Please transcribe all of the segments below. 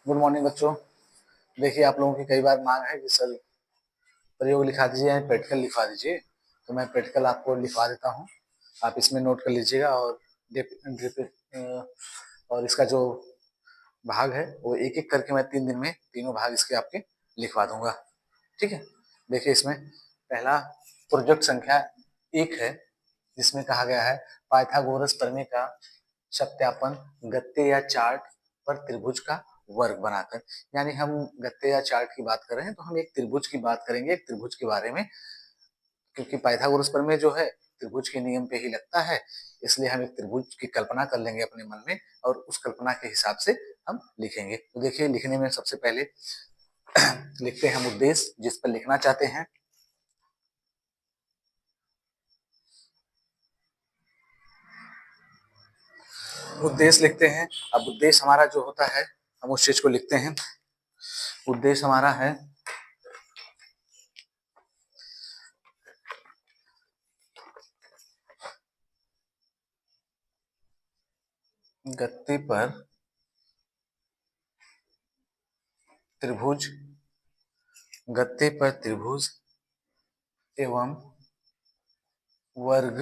Good morning बच्चों। देखिए आप लोगों की कई बार मांग है कि सर प्रयोग लिखा दीजिए या प्रैक्टिकल लिखवा दीजिए, तो मैं प्रैक्टिकल आपको लिखवा देता हूँ। आप इसमें नोट कर लीजिएगा और इसका जो भाग है वो एक एक करके मैं 3 दिन में तीनों भाग इसके आपके लिखवा दूंगा। ठीक है, देखिए इसमें पहला प्रोजेक्ट संख्या 1 है, जिसमें कहा गया है पाइथागोरस प्रमेय का सत्यापन गत्ते या चार्ट पर त्रिभुज का वर्ग बनाकर। यानी हम गत्ते या चार्ट की बात कर रहे हैं तो हम एक त्रिभुज की बात करेंगे, एक त्रिभुज के बारे में, क्योंकि पाइथागोरस प्रमेय जो है त्रिभुज के नियम पे ही लगता है, इसलिए हम एक त्रिभुज की कल्पना कर लेंगे अपने मन में और उस कल्पना के हिसाब से हम लिखेंगे। तो देखिए लिखने में सबसे पहले लिखते हैं हम उद्देश्य जिस पर लिखना चाहते हैं। उद्देश्य लिखते हैं। अब उद्देश्य हमारा जो होता है हम उस चीज को लिखते हैं। उद्देश्य हमारा है गत्ते पर त्रिभुज, गत्ते पर त्रिभुज एवं वर्ग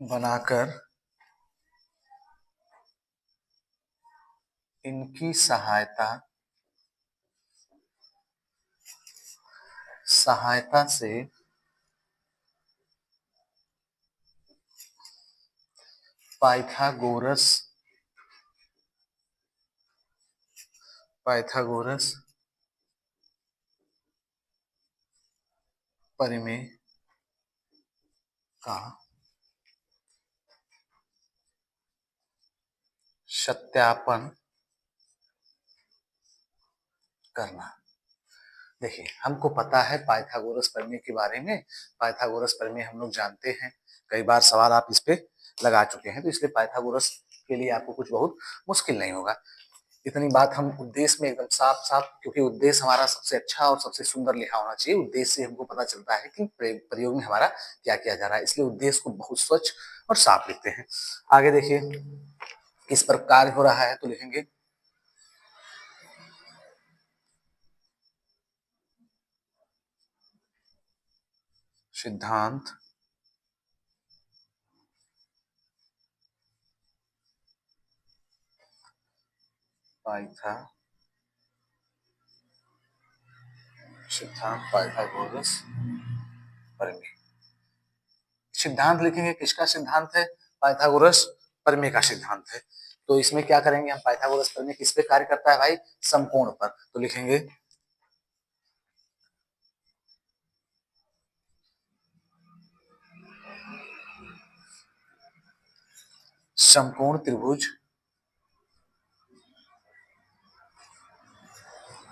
बनाकर इनकी सहायता से पाइथागोरस प्रमेय का सत्यापन करना। देखिए हमको पता है पाइथागोरस प्रमेय के बारे में, पाइथागोरस प्रमेय हम लोग जानते हैं, कई बार सवाल आप इस पे लगा चुके हैं, तो इसलिए पाइथागोरस के लिए आपको कुछ बहुत मुश्किल नहीं होगा। इतनी बात हम उद्देश्य में एकदम साफ साफ, क्योंकि उद्देश्य हमारा सबसे अच्छा और सबसे सुंदर लिखा होना चाहिए। उद्देश्य से हमको पता चलता है कि प्रयोग में हमारा क्या किया जा रहा है, इसलिए उद्देश्य को बहुत स्वच्छ और साफ लिखते हैं। आगे देखिए किस पर कार्य हो रहा है, तो लिखेंगे सिद्धांत पाइथागोरस प्रमेय। सिद्धांत लिखेंगे, किसका सिद्धांत है? पाइथागोरस प्रमेय का सिद्धांत है। तो इसमें क्या करेंगे हम, पाइथागोरस प्रमेय किस पे कार्य करता है भाई? समकोण पर। तो लिखेंगे समकोण त्रिभुज,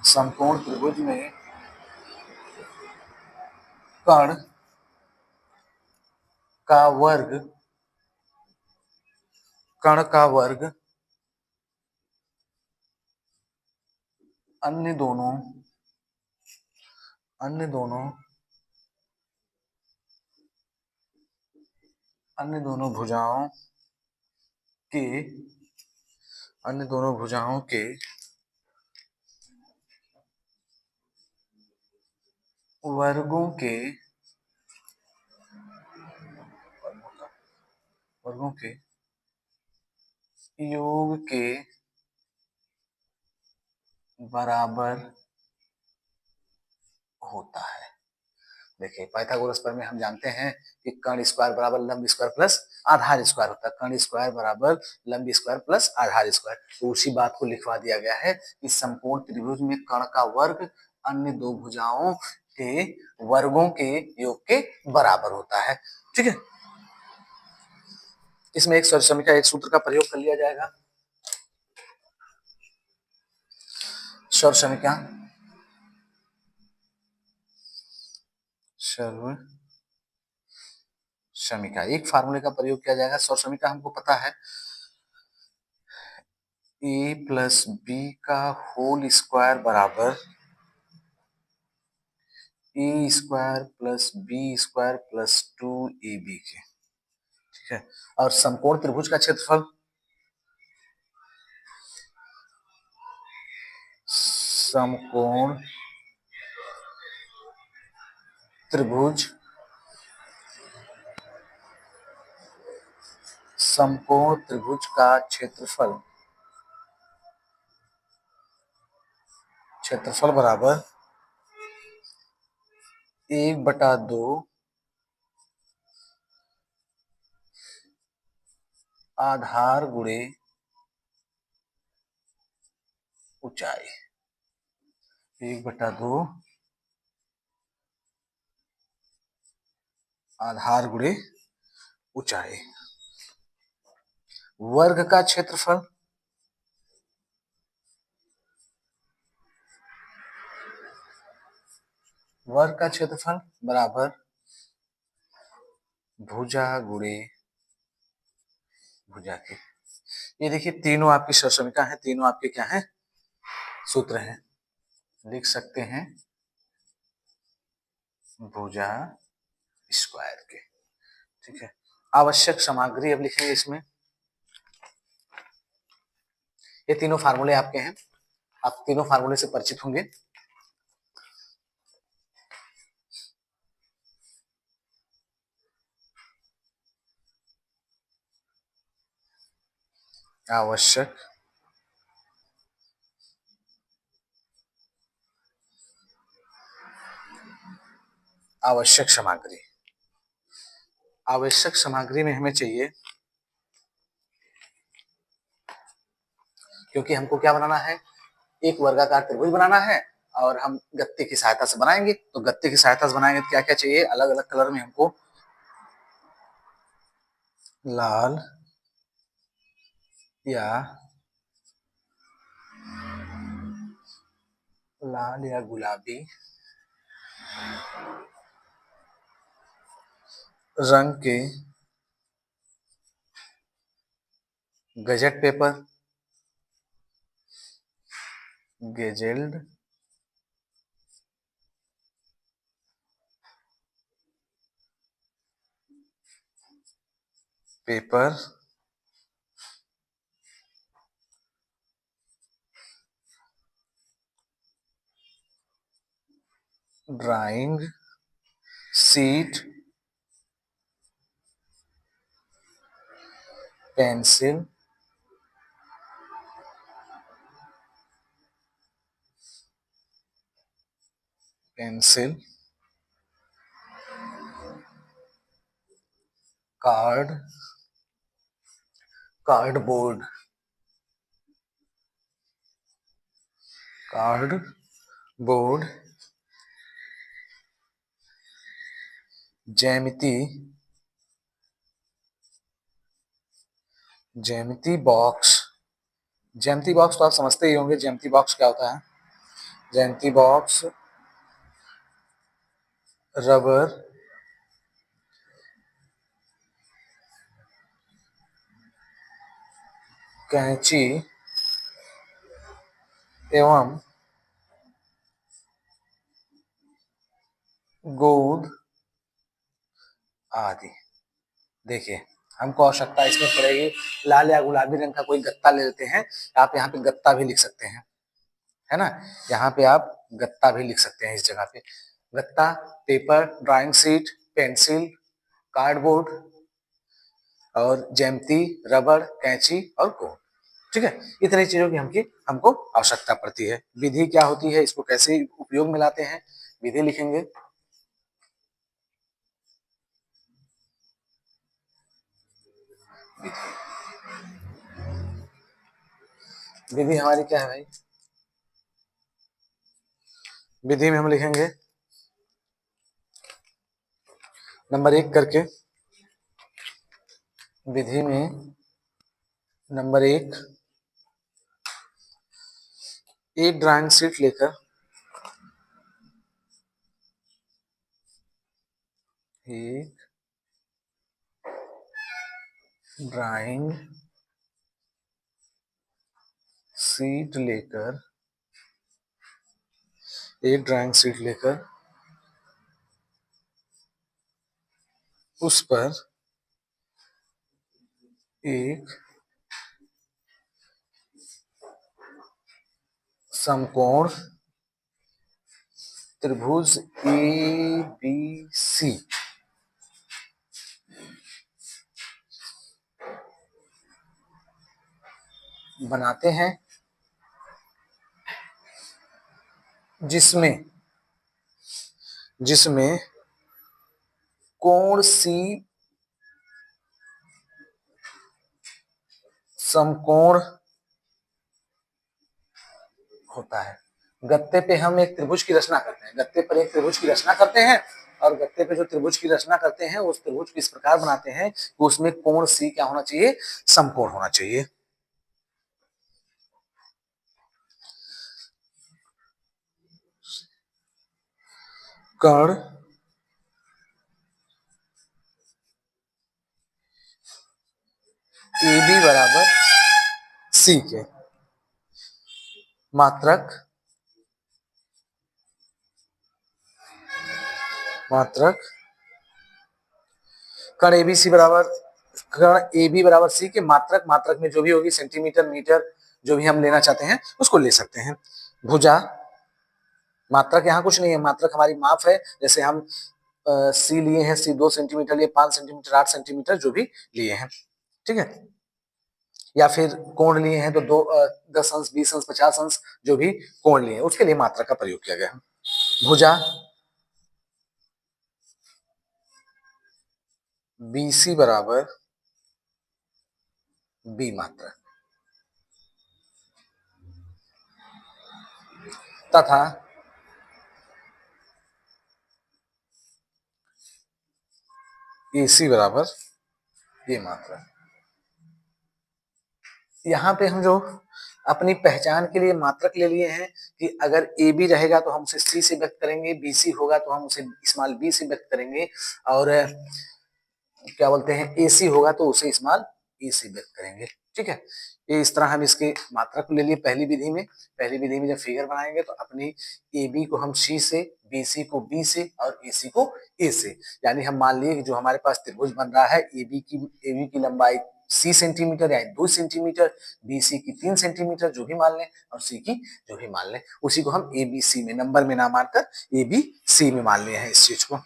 समकोण त्रिभुज में कर्ण का वर्ग, कर्ण का वर्ग अन्य दोनों अन्य दोनों अन्य दोनों भुजाओं के अन्य दोनों भुजाओं के वर्गों के वर्गों के योग के बराबर होता है। देखिए पाइथागोरस प्रमेय हम जानते हैं कि कर्ण स्क्वायर बराबर लंब स्क्वायर प्लस आधार स्क्वायर होता है। कर्ण स्क्वायर बराबर लंब स्क्वायर प्लस आधार स्क्वायर। तो उसी बात को लिखवा दिया गया है कि समकोण त्रिभुज में कर्ण का वर्ग अन्य दो भुजाओं के वर्गों के योग के बराबर होता है। ठीक है, इसमें एक समीकरण, एक सूत्र का प्रयोग कर लिया जाएगा। सर्व समीकरण, सर्व समीकरण एक फार्मूले का प्रयोग किया जाएगा। सर्व समीकरण हमको पता है ए प्लस बी का होल स्क्वायर बराबर a square plus b square plus 2ab के। ठीक है, और समकोण त्रिभुज का क्षेत्रफल समकोण त्रिभुज, समकोण त्रिभुज का क्षेत्रफल बराबर 1/2 आधार गुणे ऊंचाई। 1/2 आधार गुणे ऊंचाई। वर्ग का क्षेत्रफल बराबर भुजा गुणे भुजा के। ये देखिए तीनों आपकी समीकरण है, तीनों आपके क्या है, सूत्र हैं। लिख सकते हैं भुजा स्क्वायर के। ठीक है, आवश्यक सामग्री अब लिखेंगे इसमें। ये तीनों फार्मूले आपके हैं, आप तीनों फार्मूले से परिचित होंगे। आवश्यक सामग्री में हमें चाहिए, क्योंकि हमको क्या बनाना है, एक वर्गाकार त्रिभुज बनाना है और हम गत्ते की सहायता से बनाएंगे। तो गत्ते की सहायता से बनाएंगे तो क्या क्या चाहिए, अलग अलग कलर में हमको लाल या गुलाबी रंग के glazed paper drawing sheet pencil cardboard ज्यामिति बॉक्स तो आप समझते ही होंगे ज्यामिति बॉक्स क्या होता है। ज्यामिति बॉक्स रबर कैंची एवं गोंद आदि। देखिए हमको आवश्यकता इसमें पड़ेगी, लाल या गुलाबी रंग का कोई गत्ता ले लेते हैं। आप यहाँ पे गत्ता भी लिख सकते हैं, है ना, यहाँ पे आप गत्ता भी लिख सकते हैं। इस जगह पे गत्ता, paper, drawing sheet, pencil, cardboard और ज्यामिति, रबड़, कैंची और गोंद। ठीक है, इतनी चीजों की हमको आवश्यकता पड़ती है। विधि क्या होती है, इसको कैसे उपयोग में लाते हैं, विधि लिखेंगे। विधि हमारी क्या है भाई, विधि में हम लिखेंगे नंबर 1 करके। विधि में नंबर 1, एक ड्राइंग शीट लेकर एक ड्राइंग शीट लेकर उस पर एक समकोण त्रिभुज ए बी सी बनाते हैं जिसमें जिसमें कोण सी समकोण होता है। गत्ते पे हम एक त्रिभुज की रचना करते हैं, गत्ते पर एक त्रिभुज की रचना करते हैं और गत्ते पे जो त्रिभुज की रचना करते हैं उस त्रिभुज को इस प्रकार बनाते हैं कि उसमें कोण सी क्या होना चाहिए, समकोण होना चाहिए। कर्ण ए बी बराबर सी के मात्रक मात्रक कर्ण ए बी सी बराबर कर्ण ए बी बराबर सी के मात्रक मात्रक में जो भी होगी सेंटीमीटर मीटर जो भी हम लेना चाहते हैं उसको ले सकते हैं। भुजा मात्रक यहाँ कुछ नहीं है, मात्रक हमारी माप है, जैसे हम सी लिए हैं, सी 2 सेंटीमीटर लिए, 5 सेंटीमीटर 8 सेंटीमीटर जो भी लिए हैं, ठीक है। या फिर कोण लिए हैं तो 10 अंश 20 अंश 50 अंश जो भी कोण लिए हैं उसके लिए मात्रक का प्रयोग किया गया है। भुजा BC बराबर बी मात्रक तथा AC बराबर ये मात्रक। यहाँ पे हम जो अपनी पहचान के लिए मात्रक ले लिए हैं कि अगर ए बी रहेगा तो हम उसे सी से व्यक्त करेंगे, BC होगा तो हम उसे स्मॉल बी से व्यक्त करेंगे और क्या बोलते हैं AC होगा तो उसे स्मॉल ई से व्यक्त करेंगे, ठीक है। ये इस तरह हम इसके मात्रक ले लिए पहली विधि में। पहली विधि में जब फिगर बनाएंगे तो अपनी AB को हम C से, BC को B से और AC को A से, यानी हम मान लिए कि जो हमारे पास त्रिभुज बन रहा है AB की लंबाई C सेंटीमीटर यानी 2 सेंटीमीटर, BC की 3 सेंटीमीटर जो भी मान लें और C की जो भी मान लें, उसी को हम ABC में नंबर में ना मानकर ABC में मान लिए हैं इस चीज को,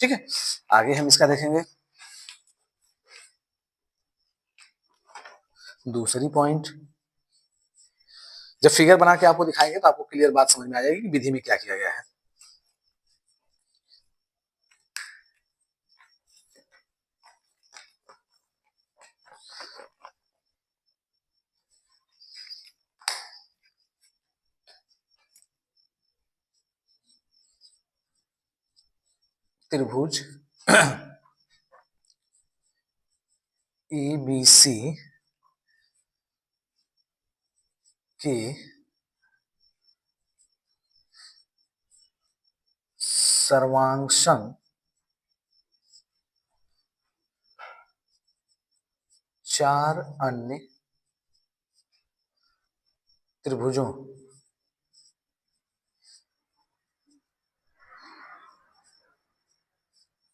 ठीक है। आगे हम इसका देखेंगे दूसरी पॉइंट। जब फिगर बना के आपको दिखाएंगे तो आपको क्लियर बात समझ में आ जाएगी कि विधि में क्या किया गया है। त्रिभुज ABC के सर्वांशम चार अन्य त्रिभुजों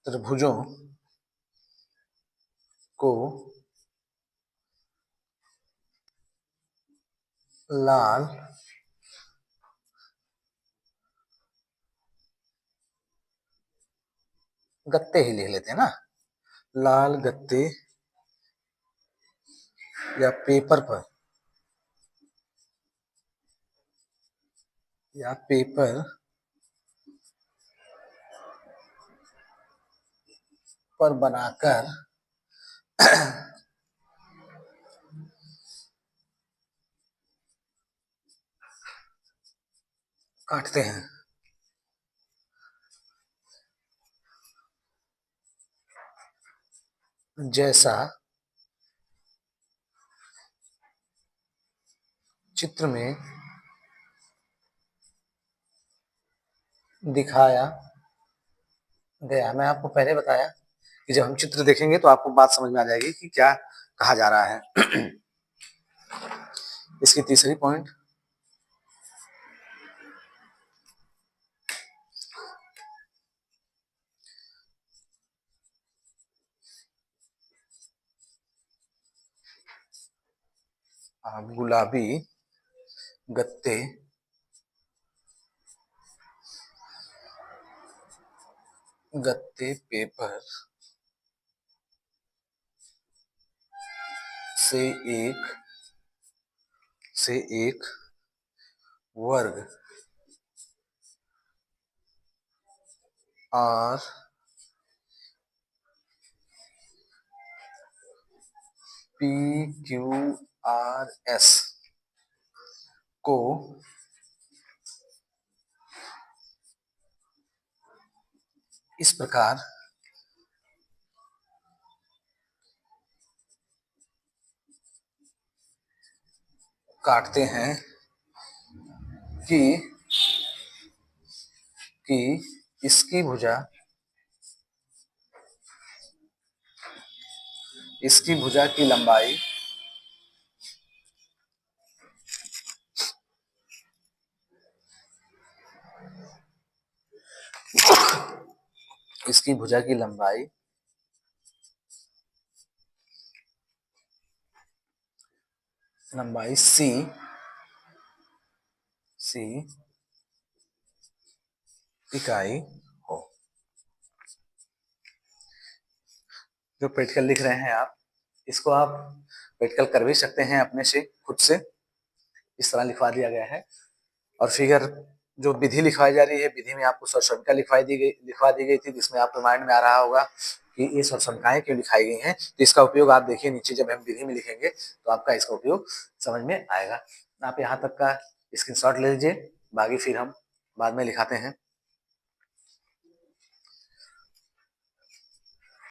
त्रिभुजों को लाल गत्ते ही लिख लेते हैं ना, लाल गत्ते या पेपर पर बनाकर काटते हैं। जैसा चित्र में दिखाया गया। मैं आपको पहले बताया कि जब हम चित्र देखेंगे तो आपको बात समझ में आ जाएगी कि क्या कहा जा रहा है। इसकी तीसरी पॉइंट, गुलाबी गत्ते गत्ते पेपर से एक वर्ग और PQRS को इस प्रकार काटते हैं कि इसकी भुजा की लंबाई C इकाई हो। जो प्रैक्टिकल लिख रहे हैं आप, इसको आप प्रैक्टिकल कर भी सकते हैं अपने से, खुद से। इस तरह लिखवा दिया गया है। और फिगर जो विधि लिखवाई जा रही है, विधि में आपको स्वरसंख्या लिखवा दी गई थी, जिसमें आपके माइंड में आ रहा होगा कि ये स्वरसंख्याएं क्यों लिखाई गई हैं। तो इसका उपयोग आप देखिए नीचे, जब हम विधि में लिखेंगे तो आपका इसका उपयोग समझ में आएगा। आप यहाँ तक का स्क्रीनशॉट ले लीजिए, बाकी फिर हम बाद में लिखाते हैं।